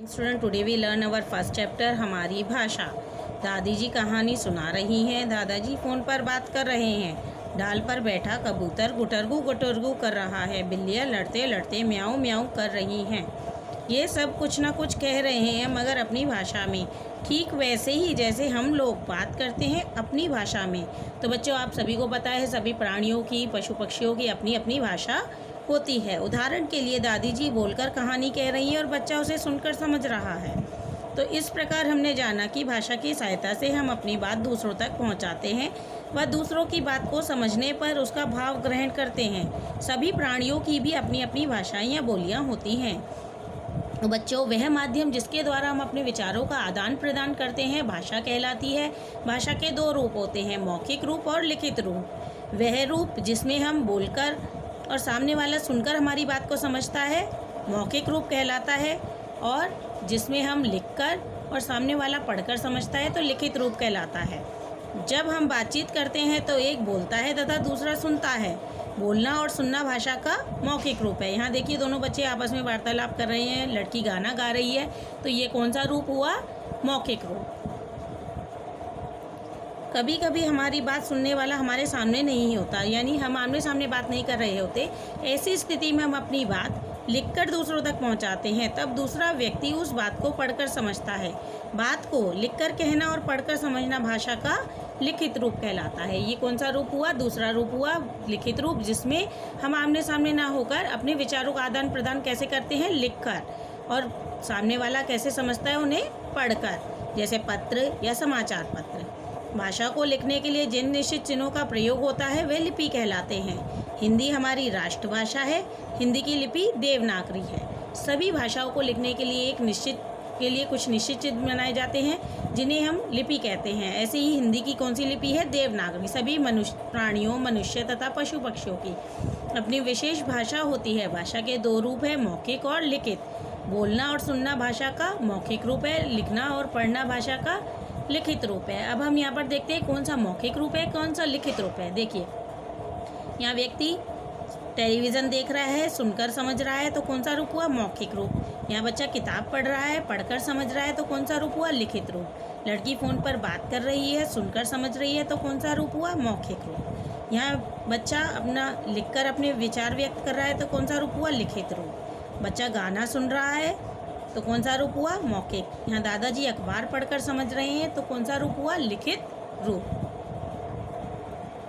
Student, today we learn our first chapter हमारी भाषा। दादी जी कहानी सुना रही हैं। दादाजी फ़ोन पर बात कर रहे हैं। डाल पर बैठा कबूतर गुटरगू गुटरगू कर रहा है। बिल्लियाँ लड़ते लड़ते म्याऊं म्याऊं कर रही हैं। ये सब कुछ ना कुछ कह रहे हैं, मगर अपनी भाषा में, ठीक वैसे ही जैसे हम लोग बात करते हैं अपनी भाषा में। तो बच्चों, आप सभी को पता है, सभी प्राणियों की, पशु पक्षियों की अपनी अपनी भाषा होती है। उदाहरण के लिए दादी जी बोलकर कहानी कह रही है और बच्चा उसे सुनकर समझ रहा है। तो इस प्रकार हमने जाना कि भाषा की सहायता से हम अपनी बात दूसरों तक पहुंचाते हैं व दूसरों की बात को समझने पर उसका भाव ग्रहण करते हैं। सभी प्राणियों की भी अपनी अपनी भाषाएं या बोलियां होती हैं। तो बच्चों, वह माध्यम जिसके द्वारा हम अपने विचारों का आदान प्रदान करते हैं भाषा कहलाती है। भाषा के दो रूप होते हैं, मौखिक रूप और लिखित रूप। वह रूप जिसमें हम बोलकर और सामने वाला सुनकर हमारी बात को समझता है मौखिक रूप कहलाता है, और जिसमें हम लिखकर और सामने वाला पढ़कर समझता है तो लिखित रूप कहलाता है। जब हम बातचीत करते हैं तो एक बोलता है तथा दूसरा सुनता है। बोलना और सुनना भाषा का मौखिक रूप है। यहाँ देखिए, दोनों बच्चे आपस में वार्तालाप कर रहे हैं। लड़की गाना गा रही है, तो ये कौन सा रूप हुआ? मौखिक रूप। कभी कभी हमारी बात सुनने वाला हमारे सामने नहीं होता, यानी हम आमने सामने बात नहीं कर रहे होते। ऐसी स्थिति में हम अपनी बात लिखकर दूसरों तक पहुंचाते हैं, तब दूसरा व्यक्ति उस बात को पढ़कर समझता है। बात को लिखकर कहना और पढ़कर समझना भाषा का लिखित रूप कहलाता है। ये कौन सा रूप हुआ? दूसरा रूप हुआ लिखित रूप, जिसमें हम आमने सामने ना होकर अपने विचारों का आदान प्रदान कैसे करते हैं? लिखकर, और सामने वाला कैसे समझता है? उन्हें पढ़कर, जैसे पत्र या समाचार पत्र। भाषा को लिखने के लिए जिन निश्चित चिन्हों का प्रयोग होता है वे लिपि कहलाते हैं। हिंदी हमारी राष्ट्रभाषा है। हिंदी की लिपि देवनागरी है। सभी भाषाओं को लिखने के लिए कुछ निश्चित चिन्ह बनाए जाते हैं, जिन्हें हम लिपि कहते हैं। ऐसे ही हिंदी की कौन सी लिपि है? देवनागरी। सभी प्राणियों, मनुष्य तथा पशु पक्षियों की अपनी विशेष भाषा होती है। भाषा के दो रूप है, मौखिक और लिखित। बोलना और सुनना भाषा का मौखिक रूप है, लिखना और पढ़ना भाषा का लिखित रूप है। अब हम यहाँ पर देखते हैं कौन सा मौखिक रूप है, कौन सा लिखित रूप है। देखिए, यहाँ व्यक्ति टेलीविज़न देख रहा है, सुनकर समझ रहा है, तो कौन सा रूप हुआ? मौखिक रूप। यहाँ बच्चा किताब पढ़ रहा है, पढ़कर समझ रहा है, तो कौन सा रूप हुआ? लिखित रूप। लड़की फ़ोन पर बात कर रही है, सुनकर समझ रही है, तो कौन सा रूप हुआ? मौखिक रूप। यहाँ बच्चा अपना लिखकर अपने विचार व्यक्त कर रहा है, तो कौन सा रूप हुआ? लिखित रूप। बच्चा गाना सुन रहा है, तो कौन सा रूप हुआ? मौखिक। यहाँ दादाजी अखबार पढ़कर समझ रहे हैं, तो कौन सा रूप हुआ? लिखित रूप।